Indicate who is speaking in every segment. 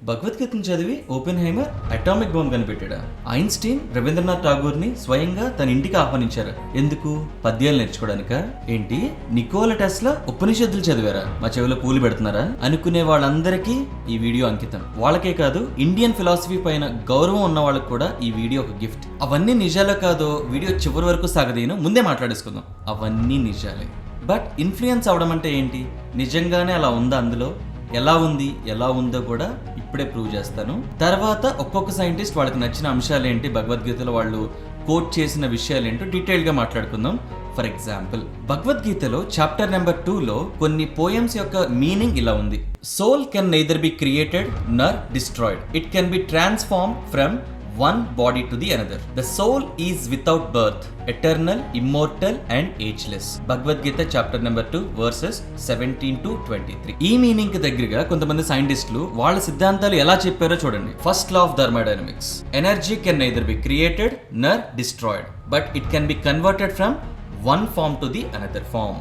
Speaker 1: భగవద్గీతను చదివి Oppenheimer atomic bomb కనిపెట్టాడా? ఐన్స్టీన్ రవీంద్రనాథ్ ఠాగూర్ని స్వయంగా తన ఇంటికి ఆహ్వానించారు. ఎందుకు? పద్యాలు నేర్చుకోవడానికా? ఏంటి నికోలా టెస్లా ఉపనిషత్తులు చదివారా? మా చెవిలో పూలు పెడుతున్నారా అనుకునే వాళ్ళందరికీ ఈ వీడియో అంకితం. వాళ్ళకే కాదు, ఇండియన్ ఫిలాసఫీ పైన గౌరవం ఉన్న వాళ్ళకి కూడా ఈ వీడియో ఒక గిఫ్ట్. అవన్నీ నిజాలో కాదో వీడియో చివరి వరకు సాగదీను, ముందే మాట్లాడేసుకుందాం. అవన్నీ నిజాలే. బట్ ఇన్ఫ్లుయెన్స్ అవడం అంటే ఏంటి? నిజంగానే అలా ఉందా? అందులో ఎలా ఉంది, ఎలా ఉందో కూడా ఇప్పుడే ప్రూవ్ చేస్తాను. తర్వాత ఒక్కొక్క సైంటిస్ట్ వాళ్ళకి నచ్చిన అంశాలు ఏంటి, భగవద్గీతలో వాళ్ళు కోట్ చేసిన విషయాలు ఏంటో డీటెయిల్గా మాట్లాడుకుందాం. ఫర్ ఎగ్జాంపుల్, భగవద్గీతలో చాప్టర్ నెంబర్ 2లో కొన్ని పోయమ్స్ యొక్క మీనింగ్ ఇలా ఉంది. Soul can neither be created nor destroyed, it can be transformed from one body to the another. The soul is without birth, eternal, immortal and ageless. Bhagavad Gita chapter number 2 verses 17 to 23. ఈ meaning కి దగ్గరగా కొంతమంది సైంటిస్టులు వాళ్ళ సిద్ధాంతాలు ఎలా చెప్పారో చూడండి. First law of thermodynamics, energy can neither be created nor destroyed, but it can be converted from one form to the another form.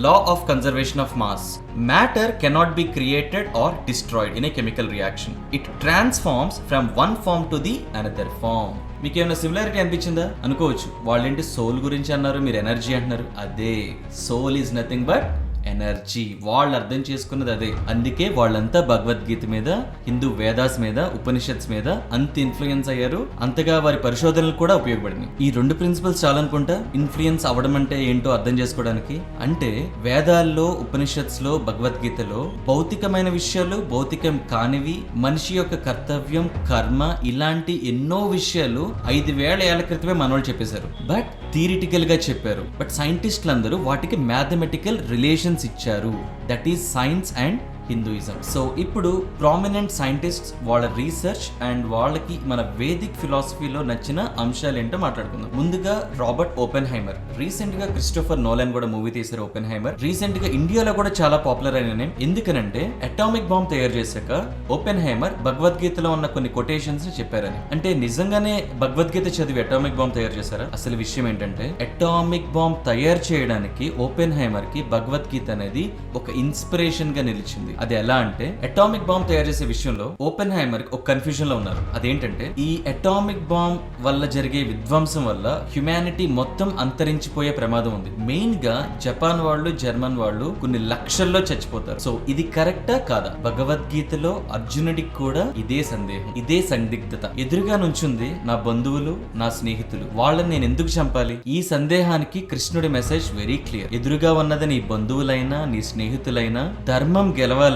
Speaker 1: Law of conservation of mass, matter cannot be created or destroyed in a chemical reaction, it transforms from one form to the another form. మీకు ఏమైనా similarity అనిపించిందా? అనుకోవచ్చు, వాళ్ళేంటి soul గురించి అన్నారు, మీరు energy అంటున్నారు. అదే, soul is nothing but energy. వాళ్ళు అర్థం చేసుకున్నది అదే. అందుకే వాళ్ళంతా భగవద్గీత మీద, హిందూ వేదాస్ మీద, ఉపనిషత్స్ మీద అంత ఇన్ఫ్లుయెన్స్ అయ్యారు. అంతగా వారి పరిశోధనలు కూడా ఉపయోగపడినాయి. ఈ రెండు ప్రిన్సిపల్స్ చాలనుకుంటా ఇన్ఫ్లుయెన్స్ అవ్వడం అంటే ఏంటో అర్థం చేసుకోవడానికి. అంటే వేదాల్లో, ఉపనిషత్స్ లో, భగవద్గీతలో భౌతికమైన విషయాలు, భౌతికం కానివి, మనిషి యొక్క కర్తవ్యం, కర్మ, ఇలాంటి ఎన్నో విషయాలు 5000 ఏళ్ల క్రితమే మనోళ్ళు చెప్పేశారు. బట్ థియరిటికల్ గా చెప్పారు. బట్ సైంటిస్టులు అందరూ వాటికి మ్యాథమెటికల్ రిలేషన్స్ ఇచ్చారు. That is science and Hinduism. So ఇప్పుడు ప్రామినెంట్ సైంటిస్ట్స్ వాళ్ళ రీసెర్చ్ అండ్ వాళ్ళకి మన వేదిక్ ఫిలాసఫీలో నచ్చిన అంశాలు ఏంటో మాట్లాడుకుందాం. ముందుగా రాబర్ట్ ఓపెన్హైమర్. రీసెంట్ గా క్రిస్టోఫర్ నోలన్ కూడా మూవీ తీశారు ఓపెన్హైమర్. రీసెంట్ గా ఇండియాలో కూడా చాలా పాపులర్ అయిన నేమ్. ఎందుకనంటే అటామిక్ బాంబ్ తయారు చేశాక ఓపెన్హైమర్ భగవద్గీతలో ఉన్న కొన్ని కొటేషన్స్ ని చెప్పారని. అంటే నిజంగానే భగవద్గీత చదివి అటామిక్ బాంబ్ తయారు చేశారా? అసలు విషయం ఏంటంటే, అటామిక్ బాంబ్ తయారు చేయడానికి ఓపెన్హైమర్ కి భగవద్గీత అనేది ఒక ఇన్స్పిరేషన్ గా నిలిచింది. అది ఎలా అంటే, అటామిక్ బాంబ్ తయారు చేసే విషయంలో ఓపెన్హైమర్ ఒక కన్ఫ్యూజన్ లో ఉన్నారు. అదేంటంటే, ఈ అటామిక్ బాంబ్ వల్ల జరిగే విధ్వంసం వల్ల హ్యుమానిటీ మొత్తం అంతరించిపోయే ప్రమాదం ఉంది. మెయిన్ గా జపాన్ వాళ్ళు, జర్మన్ వాళ్ళు కొన్ని లక్షల్లో చచ్చిపోతారు. సో ఇది కరెక్టా కాదా? భగవద్గీతలో అర్జునుడికి కూడా ఇదే సందేహం, ఇదే సందిగ్ధత. ఎదురుగా నుంచుంది నా బంధువులు, నా స్నేహితులు, వాళ్ళని నేను ఎందుకు చంపాలి? ఈ సందేహానికి కృష్ణుడి మెసేజ్ వెరీ క్లియర్. ఎదురుగా ఉన్నది నీ బంధువులైనా, నీ స్నేహితులైనా, ధర్మం గెలవాలంటే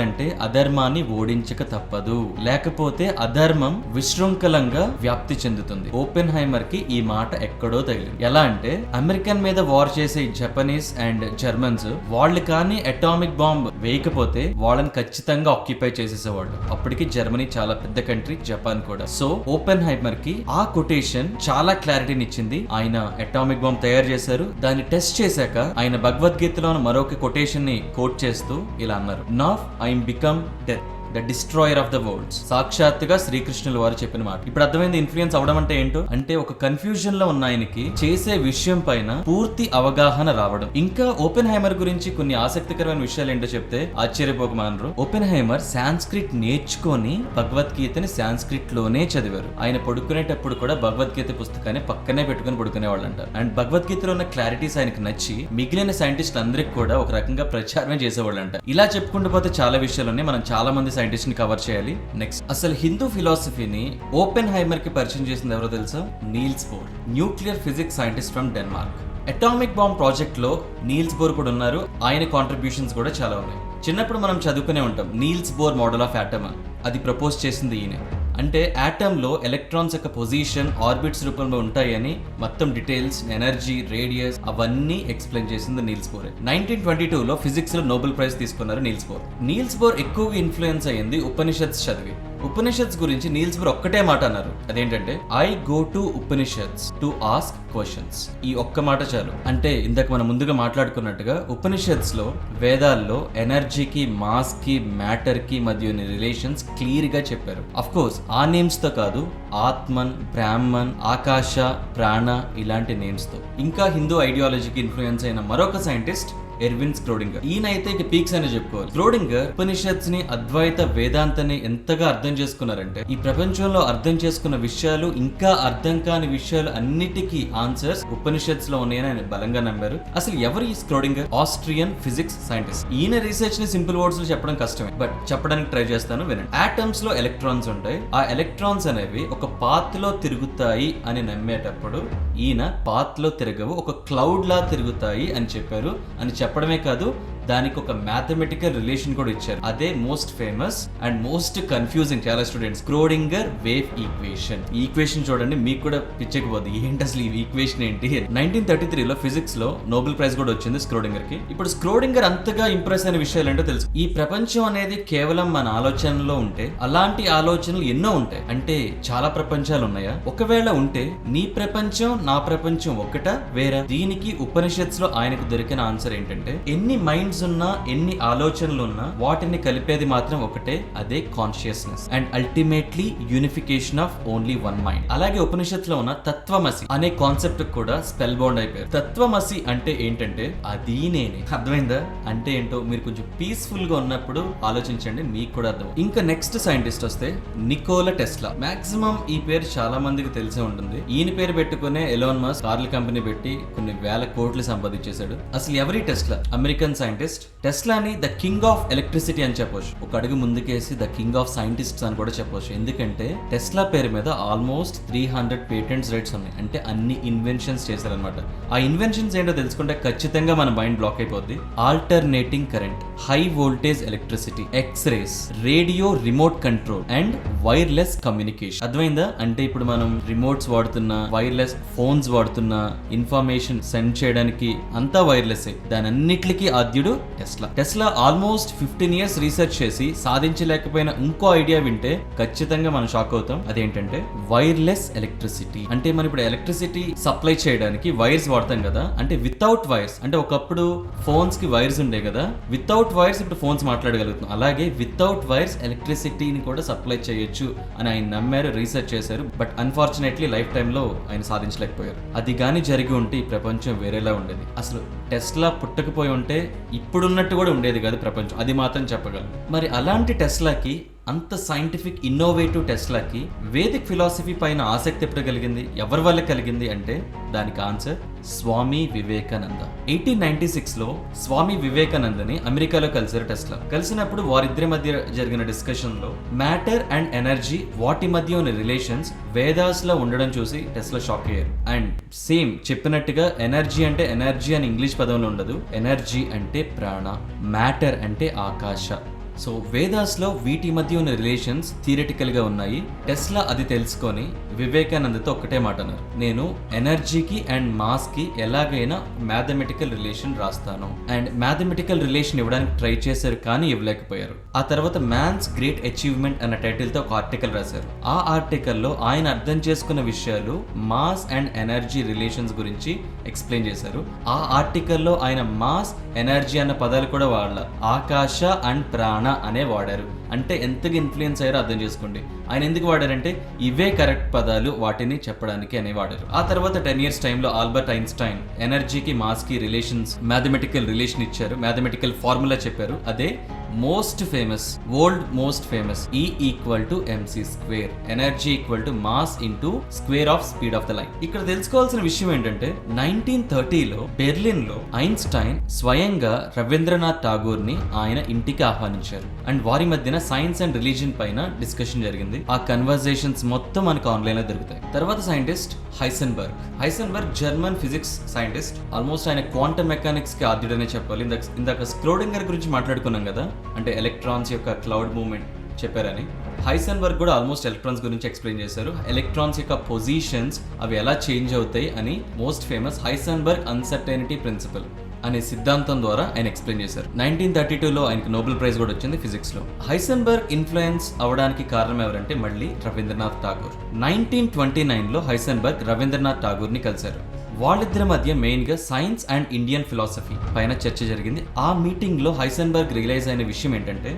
Speaker 1: అధర్మాన్ని ఓడించక తప్పదు. లేకపోతే అధర్మం విశృంఖలంగా వ్యాప్తి చెందుతుంది. ఓపెన్హైమర్ కి ఈ మాట ఎక్కడో తగిలింది. ఎలా అంటే, అమెరికన్ మీద వార్ చేసే జపనీస్ అండ్ జర్మన్స్ వాళ్ళు కానీ అటామిక్ బాంబ్ వేయకపోతే వాళ్ళని ఖచ్చితంగా ఆక్యుపై చేసేసేవాళ్ళు. అప్పటికి జర్మనీ చాలా పెద్ద కంట్రీ, జపాన్ కూడా. సో ఓపెన్హైమర్ కి ఆ కొటేషన్ చాలా క్లారిటీని ఇచ్చింది. ఆయన అటామిక్ బాంబ్ తయారు చేశారు. దాన్ని టెస్ట్ చేశాక ఆయన భగవద్గీతలో మరొక కొటేషన్ ని కోట్ చేస్తూ ఇలా అన్నారు, now I am become death, the destroyer of the world's. సాక్షాత్తుగా శ్రీకృష్ణుల వారు చెప్పిన మాట. ఇప్పుడు అర్థమైంది ఇన్ఫ్లుయెన్స్ అవడం అంటే ఏంటో. అంటే ఒక కన్ఫ్యూజన్ లో ఉన్న ఆయనకి చేసే విషయం పైన పూర్తి అవగాహన రావడం. ఇంకా ఓపెన్హైమర్ గురించి కొన్ని ఆసక్తికరమైన విషయాలు ఏంటో చెప్తే ఆశ్చర్యపోకమానరు. ఓపెన్హైమర్ సాంస్క్రిట్ నేర్చుకొని భగవద్గీతని సాంస్క్రిట్ లోనే చదివారు. ఆయన పడుకునేటప్పుడు కూడా భగవద్గీత పుస్తకాన్ని పక్కనే పెట్టుకుని పడుకునేవాళ్ళంట. అండ్ భగవద్గీతలో ఉన్న క్లారిటీస్ ఆయనకి నచ్చి మిగిలిన సైంటిస్టులు అందరికి కూడా ఒక రకంగా ప్రచారమే చేసేవాళ్ళంట. ఇలా చెప్పుకుంటూ పోతే చాలా విషయాలు ఉన్నాయి. మనం చాలా మంది సైంటిస్ట్ ని కవర్ చేయాలి. నెక్స్ట్, అసలు హిందూ ఫిలాసఫీని ఓపెన్హైమర్ కి పరిచయం చేసింది ఎవరో తెలుసా? Niels Bohr, nuclear physics scientist from Denmark. Atomic bomb project లో నీల్స్ బోర్ కూడా ఉన్నారు. ఆయన కాంట్రిబ్యూషన్స్ కూడా చాలా ఉన్నాయి. చిన్నప్పుడు మనం చదువుకునే ఉంటాం Niels Bohr model of atom. అది ప్రపోజ్ చేసింది ఈయన. అంటే ఆటమ్ లో ఎలక్ట్రాన్స్ యొక్క పొజిషన్, ఆర్బిట్స్ రూపంలో ఉంటాయని మొత్తం డీటెయిల్స్, ఎనర్జీ, రేడియస్ అవన్నీ ఎక్స్ప్లెయిన్ చేసింది నీల్స్ బోర్. 1922లో ఫిజిక్స్ లో నోబెల్ ప్రైజ్ తీసుకున్నారు నీల్స్ బోర్. నీల్స్ బోర్ ఎక్కువగా ఇన్ఫ్లుయెన్స్ అయ్యింది ఉపనిషత్స్ చదివి. ఉపనిషత్స్ గురించి నీల్స్ బోర్ ఒక్కటే మాట అన్నారు. అదేంటంటే, I go to Upanishads to ask questions. ఈ ఒక్క మాట చాలు. అంటే ఇందాక మనం ముందుగా మాట్లాడుకున్నట్టుగా ఉపనిషత్స్ లో, వేదాల్లో ఎనర్జీకి, మాస్ కి, మ్యాటర్ కి మధ్య రిలేషన్స్ క్లియర్ గా చెప్పారు. అఫ్ కోర్స్ ఆ నేమ్స్ తో కాదు, ఆత్మన్, బ్రాహ్మణ్, ఆకాశ, ప్రాణ ఇలాంటి నేమ్స్ తో. ఇంకా హిందూ ఐడియాలజీకి ఇన్ఫ్లుయెన్స్ అయిన మరొక సైంటిస్ట్ ఎర్విన్ స్క్రోడింగర్. ఈయన అయితే ఇక పీక్స్ అనే చెప్పుకోవాలి. స్క్రోడింగర్ ఉపనిషత్స్ ని, అద్వైత వేదాంతాన్ని ఎంతగా అర్థం చేసుకున్నారంటే ఈ ప్రపంచంలో అర్థం చేసుకున్న విషయాలు, ఇంకా అర్థం కాని విషయాలు అన్నిటికీ ఆన్సర్స్ ఉపనిషత్స్ లో ఉన్నాయని ఆయన బలంగా నమ్మారు. అసలు ఎవరు ఈ స్క్రోడింగర్? Austrian physics scientist. ఈయన రీసెర్చ్ ని సింపుల్ వర్డ్స్ లో చెప్పడం కష్టమే, బట్ చెప్పడానికి ట్రై చేస్తాను, వినండి. ఆటమ్స్ లో ఎలక్ట్రాన్స్ ఉంటాయి. ఆ ఎలక్ట్రాన్స్ అనేవి ఒక పాత్ లో తిరుగుతాయి అని నమ్మేటప్పుడు ఈయన పాత్ లో తిరగవు, ఒక క్లౌడ్ లా తిరుగుతాయి అని చెప్పారు. అని చెప్పడమే కాదు, దానికి ఒక మ్యాథమెటికల్ రిలేషన్ కూడా ఇచ్చారు. అదే most famous and most confusing చాలా స్టూడెంట్స్, స్క్రోడింగర్ వేవ్ ఈక్వేషన్. ఈ ఈక్వేషన్ చూడండి, మీకు కూడా పిచ్చకపోద్ది, ఏంటి అసలు ఈ ఈక్వేషన్ ఏంటి. 1933లో ఫిజిక్స్ లో నోబెల్ ప్రైజ్ కూడా వచ్చింది స్క్రోడింగర్ కి. ఇప్పుడు స్క్రోడింగర్ అంతగా ఇంప్రెస్ అయిన విషయాలు ఏంటో తెలుసు. ఈ ప్రపంచం అనేది కేవలం మన ఆలోచనలో ఉంటే, అలాంటి ఆలోచనలు ఎన్నో ఉంటాయి. అంటే చాలా ప్రపంచాలు ఉన్నాయా? ఒకవేళ ఉంటే నీ ప్రపంచం నా ప్రపంచం ఒకటా వేరా? దీనికి ఉపనిషత్స్ లో ఆయనకు దొరికిన ఆన్సర్ ఏంటంటే, ఎన్ని మైండ్స్ ఉన్నా, ఎన్ని ఆలోచనలు ఉన్నా, వాటిని కలిపేది మాత్రం ఒకటే, అదే consciousness. And ultimately unification of only one mind. అలాగే ఉపనిషత్ లో ఉన్న తత్వమసి అనే కాన్సెప్ట్ కూడా స్పెల్ బౌండ్ అయిపోయారు. తత్వమసి అంటే ఏంటంటే అది నేనే. అర్థమైందా? అంటే ఏంటో మీరు కొంచెం పీస్ఫుల్ గా ఉన్నప్పుడు ఆలోచించండి, మీకు కూడా అర్థం. ఇంకా నెక్స్ట్ సైంటిస్ట్ వస్తే నికోలా టెస్లా. మాక్సిమం ఈ పేరు చాలా మందికి తెలిసే ఉంటుంది. ఈయన పేరు పెట్టుకునే ఎలాన్ మస్క్ కార్ల కంపెనీ పెట్టి కొన్ని వేల కోట్లు సంపాదించేశాడు. అసలు ఎవరి టెస్లా? American scientist. టెస్లాని ద కింగ్ ఆఫ్ ఎలక్ట్రిసిటీ అని చెప్పొచ్చు. ఒక అడుగు ముందుకేసి ద కింగ్ ఆఫ్ సైంటిస్ట్స్ అని కూడా చెప్పొచ్చు. ఎందుకంటే టెస్లా పేరు మీద ఆల్మోస్ట్ 300 పేటెంట్స్ రైట్స్ ఉన్నాయి. అంటే అన్ని ఇన్వెన్షన్స్ చేశారనమాట. ఆ ఇన్వెన్షన్స్ ఏంటో తెలుసుకుంటే ఖచ్చితంగా మన మైండ్ బ్లాక్ అయిపోద్ది. Alternating current, high voltage electricity, X rays, radio remote control and wireless communication. అర్థమైందా? అంటే ఇప్పుడు మనం రిమోట్స్ వాడుతున్నా, వైర్లెస్ ఫోన్స్ వాడుతున్నా, ఇన్ఫర్మేషన్ సెండ్ చేయడానికి అంతా వైర్లెస్. దాని అన్నిటికీ ఆద్యుడు Tesla. Tesla almost 15 years research చేసి సాధించలేకపోయిన ఇంకో ఐడియా వింటే ఖచ్చితంగా మనం షాక్ అవుతాం. అదేంటంటే వైర్లెస్ ఎలక్ట్రిసిటీ. అంటే మనం ఇప్పుడు ఎలక్ట్రిసిటీ సప్లై చేయడానికి వైర్స్ వాడతాం కదా, అంటే వితౌట్ వైర్స్. అంటే ఒకప్పుడు ఫోన్స్ కి వైర్స్ ఉండే కదా, వితౌట్ వైర్స్ ఇప్పుడు ఫోన్స్ మాట్లాడగలుగుతాం. అలాగే వితౌట్ వైర్స్ ఎలక్ట్రిసిటీని కూడా సప్లై చేయొచ్చు అని ఆయన నమ్మారు, రీసెర్చ్ చేశారు. బట్ అన్ఫార్చునేట్లీ లైఫ్ టైంలో ఆయన సాధించలేకపోయారు. అది కానీ జరిగి ఉంటే ఈ ప్రపంచం వేరేలా ఉండేది. అసలు టెస్లా పుట్టకపోయి ఉంటే ఇప్పుడున్నట్టు కూడా ఉండేది కాదు ప్రపంచం, అది మాత్రం చెప్పగలను. మరి అలాంటి టెస్లాకి, అంత సైంటిఫిక్ ఇన్నోవేటివ్ టెస్లాకి వేదిక్ ఫిలాసఫీ పైన ఆసక్తి ఎప్పుడు కలిగింది? ఎవరి వల్ల కలిగింది అంటే దానికి ఆన్సర్ స్వామి వివేకానంద. 1896లో స్వామి వివేకానందని అమెరికాలో కలిసారు టెస్లా. కలిసినప్పుడు వారిద్దరి మధ్య జరిగిన డిస్కషన్ లో మ్యాటర్ అండ్ ఎనర్జీ, వాటి మధ్య ఉన్న రిలేషన్స్ వేదాస్ లో ఉండడం చూసి టెస్లా షాక్ అయ్యారు. అండ్ సేమ్ చెప్పినట్టుగా ఎనర్జీ అంటే ఎనర్జీ అని ఇంగ్లీష్ పదంలో ఉండదు, ఎనర్జీ అంటే ప్రాణ, మ్యాటర్ అంటే ఆకాశ. సో వేదాస్లో వీటి మధ్య ఉన్న రిలేషన్స్ థియరిటికల్ గా ఉన్నాయి. టెస్లా అది తెలుసుకొని వివేకానందతో ఒకటే మాట అన్నారు, నేను ఎనర్జీకి అండ్ మాస్ కి ఎలాగైనా మ్యాథమెటికల్ రిలేషన్ రాస్తాను. అండ్ మ్యాథమెటికల్ రిలేషన్ ఇవ్వడానికి ట్రై చేశారు కానీ ఇవ్వలేకపోయారు. ఆ తర్వాత మ్యాన్స్ గ్రేట్ అచీవ్మెంట్ అన్న టైటిల్ తో ఒక ఆర్టికల్ రాశారు. ఆ ఆర్టికల్లో ఆయన అర్థం చేసుకున్న విషయాలు మాస్ అండ్ ఎనర్జీ రిలేషన్స్ గురించి ఎక్స్ప్లెయిన్ చేశారు. ఆ ఆర్టికల్లో ఆయన మాస్, ఎనర్జీ అన్న పదాలు కూడా వాడాల, ఆకాశ అండ్ ప్రాణ అనే వాడారు. అంటే ఎంతగా ఇన్ఫ్లుయెన్స్ అయ్యారో అర్థం చేసుకోండి. ఆయన ఎందుకు వాడారంటే ఇవే కరెక్ట్ పదాలు వాటిని చెప్పడానికి అనే వాడారు. ఆ తర్వాత 10 years టైంలో ఆల్బర్ట్ ఐన్స్టైన్ ఎనర్జీకి మాస్ కి రిలేషన్స్, మ్యాథమెటికల్ రిలేషన్ ఇచ్చారు, మ్యాథమెటికల్ ఫార్ములా చెప్పారు. అదే most famous, world most famous E = mc², energy = mass into square of speed of the light. ఇక్కడ తెలుసుకోవాల్సిన విషయం ఏంటంటే 1930లో బెర్లిన్ లో ఐన్స్టైన్ స్వయంగా రవీంద్రనాథ్ ఠాగూర్ ని ఆయన ఇంటికి ఆహ్వానించారు. అండ్ వారి మధ్యన సైన్స్ అండ్ రిలీజియన్ పైన డిస్కషన్ జరిగింది. ఆ కన్వర్జేషన్స్ మొత్తం మనకు ఆన్లైన్ లో దొరుకుతాయి. తర్వాత scientist Heisenberg German physics scientist. Almost ఆయన క్వాంటమ్ మెకానిక్స్ కి ఆద్యుడనే చెప్పాలి. ఇందాక స్క్రోడింగర్ గురించి మాట్లాడుకున్నాం కదా, అంటే ఎలక్ట్రాన్స్ యొక్క క్లౌడ్ మూవ్మెంట్ చెప్పారని. హైసెన్బర్గ్ కూడా ఆల్మోస్ట్ ఎలక్ట్రాన్స్ గురించి ఎక్స్ప్లెయిన్ చేశారు. ఎలక్ట్రాన్స్ యొక్క పొజిషన్స్ అవి ఎలా చేంజ్ అవుతాయి అని. Most famous Heisenberg uncertainty principle అనే సిద్ధాంతం ద్వారా ఆయన ఎక్స్ప్లెయిన్ చేశారు. 1932లో ఆయనకు నోబెల్ ప్రైజ్ కూడా వచ్చింది ఫిజిక్స్ లో. హైసెన్బర్గ్ ఇన్ఫ్లుయెన్స్ అవడానికి కారణం ఎవరంటే మళ్ళీ రవీంద్రనాథ్ ఠాగూర్. 1929లో హైసెన్బర్గ్ రవీంద్రనాథ్ ఠాగూర్ ని కలిశారు. వాళ్ళిద్దరి మధ్య మెయిన్ గా సైన్స్ అండ్ ఇండియన్ ఫిలాసఫీ పైన చర్చ జరిగింది. ఆ మీటింగ్ లో హైసెన్బర్గ్ రియలైజ్ అయిన విషయం ఏంటంటే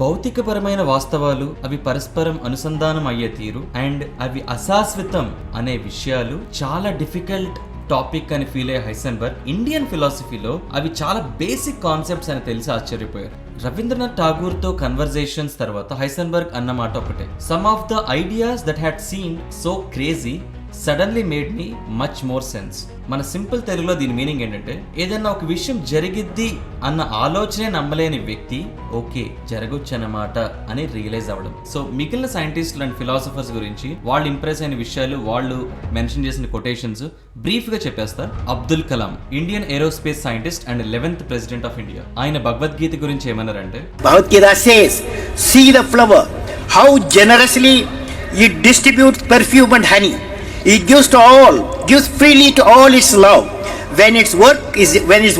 Speaker 1: భౌతికపరమైన వాస్తవాలు అవి పరస్పరం అనుసంధానం అయ్యే తీరు అండ్ అవి అశాశ్వతం అనే విషయాలు చాలా డిఫికల్ట్ టాపిక్ అని ఫీల్ అయ్యే హైసెన్బర్గ్ ఇండియన్ ఫిలాసఫీలో అవి చాలా బేసిక్ కాన్సెప్ట్స్ అని తెలిసి ఆశ్చర్యపోయారు. రవీంద్రనాథ్ ఠాగూర్ తో కన్వర్జేషన్స్ తర్వాత హైసెన్బర్గ్ అన్న మాట ఒకటే, some of the ideas that had seemed so crazy suddenly made me much more sense. మన సింపుల్ తెలుగులో దీని మీనింగ్ ఏంటంటే, ఏదన్నా ఒక విషయం జరిగిద్ది అన్న ఆలోచనే నమ్మలేని వ్యక్తి ఓకే జరగొచ్చు అన్నమాట అని రియలైజ్ అవ్వడం. సో మిగిలిన సైంటిస్టులు అండ్ ఫిలాసఫర్స్ గురించి వాళ్ళు ఇంప్రెస్ అయిన విషయాలు, వాళ్ళు మెన్షన్ చేసిన కొటేషన్స్ బ్రీఫ్ గా చెప్పేస్తారు. Abdul Kalam, Indian aerospace scientist and 11th president of India. ఆయన భగవద్గీత గురించి ఏమన్నారంటే,
Speaker 2: Bhagavad Gita says, see the flower, how generously it distributes perfume and honey. It gives to all, gives freely to all its love. When its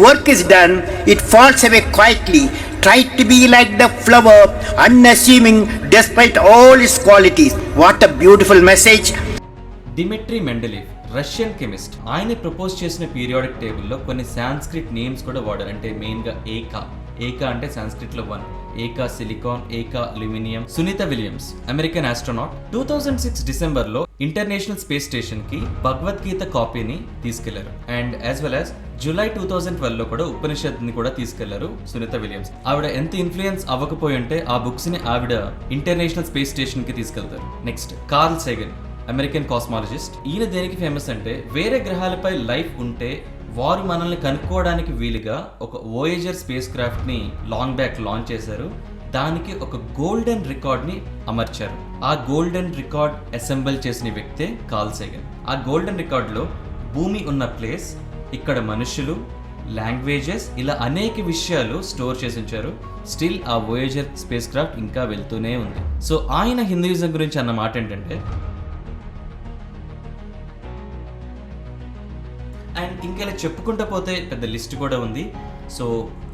Speaker 2: work is done, it falls away quietly. Try to be like the flower, unassuming despite all its qualities. What a beautiful message.
Speaker 1: Dmitry Mendeleev, Russian chemist. ఆయన propose చేసిన periodic టేబుల్లో కొన్ని Sanskrit names కూడా వాడారు. అంటే main గా ఏకా అంటే సాంస్క్రిట్ లో 1, eka silicon, eka aluminium. Sunita Williams, American astronaut, 2006 December లో ఇంటర్నేషనల్ స్పేస్ స్టేషన్ కి భగవద్గీత కాపీని తీసుకెళ్లారు. And as well as July 2012 లో కూడా ఉపనిషత్ ని కూడా తీసుకెళ్లారు సునీత విలియమ్స్. ఆవిడ ఎంత ఇన్ఫ్లుయెన్స్ అవ్వకపోయి ఉంటే ఆ బుక్స్ ని ఆవిడ ఇంటర్నేషనల్ స్పేస్ స్టేషన్ కి తీసుకెళ్తారు. Next Carl Sagan, American cosmologist. ఈయన దేనికి ఫేమస్ అంటే, వేరే గ్రహాలపై లైఫ్ ఉంటే వారు మనల్ని కనుక్కోవడానికి వీలుగా ఒక వోయేజర్ స్పేస్ క్రాఫ్ట్ ని లాంగ్ బ్యాక్ లాంచ్ చేశారు. దానికి ఒక గోల్డెన్ రికార్డ్ ని అమర్చారు. ఆ గోల్డెన్ రికార్డ్ అసెంబుల్ చేసిన వ్యక్తే కార్ల్ సేగన్. ఆ గోల్డెన్ రికార్డ్ లో భూమి ఉన్న ప్లేస్, ఇక్కడ మనుషులు, లాంగ్వేజెస్, ఇలా అనేక విషయాలు స్టోర్ చేసి ఉంచారు. స్టిల్ ఆ వోయేజర్ స్పేస్ క్రాఫ్ట్ ఇంకా వెళ్తూనే ఉంది. సో ఆయన హిందూయిజం గురించి అన్న మాట ఏంటంటే, అండ్ ఇంకెలా చెప్పుకుంటూ పోతే పెద్ద లిస్ట్ కూడా ఉంది. సో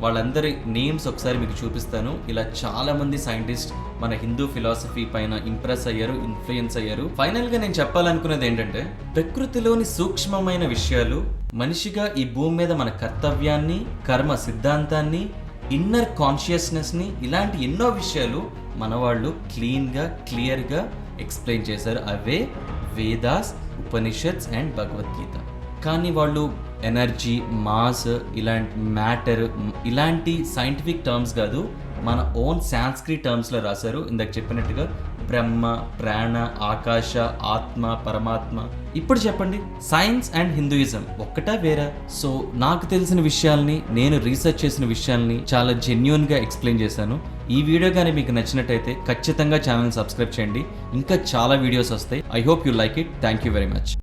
Speaker 1: వాళ్ళందరి నేమ్స్ ఒకసారి మీకు చూపిస్తాను. ఇలా చాలా మంది సైంటిస్ట్ మన హిందూ ఫిలాసఫీ పైన ఇంప్రెస్ అయ్యారు, ఇన్ఫ్లుయెన్స్ అయ్యారు. ఫైనల్ గా నేను చెప్పాలనుకునేది ఏంటంటే, ప్రకృతిలోని సూక్ష్మమైన విషయాలు, మనిషిగా ఈ భూమి మీద మన కర్తవ్యాన్ని, కర్మ సిద్ధాంతాన్ని, ఇన్నర్ కాన్షియస్నెస్ ని, ఇలాంటి ఎన్నో విషయాలు మన వాళ్ళు క్లియర్ గా ఎక్స్ప్లెయిన్ చేశారు. అవే వేదాస్, ఉపనిషత్స్ అండ్ భగవద్గీత. కానీ వాళ్ళు ఎనర్జీ, మాస్, ఇలాంటి మ్యాటర్, ఇలాంటి సైంటిఫిక్ టర్మ్స్ కాదు, మన ఓన్ సాంస్క్రిట్ టర్మ్స్లో రాశారు. ఇందాక చెప్పినట్టుగా బ్రహ్మ, ప్రాణ, ఆకాశ, ఆత్మ, పరమాత్మ. ఇప్పుడు చెప్పండి, సైన్స్ అండ్ హిందూయిజం ఒక్కటా వేరా? సో నాకు తెలిసిన విషయాల్ని, నేను రీసెర్చ్ చేసిన విషయాల్ని చాలా జెన్యూన్గా ఎక్స్ప్లెయిన్ చేశాను. ఈ వీడియో కానీ మీకు నచ్చినట్టయితే ఖచ్చితంగా ఛానల్ సబ్స్క్రైబ్ చేయండి. ఇంకా చాలా వీడియోస్ వస్తాయి. I hope you like it. Thank you very much.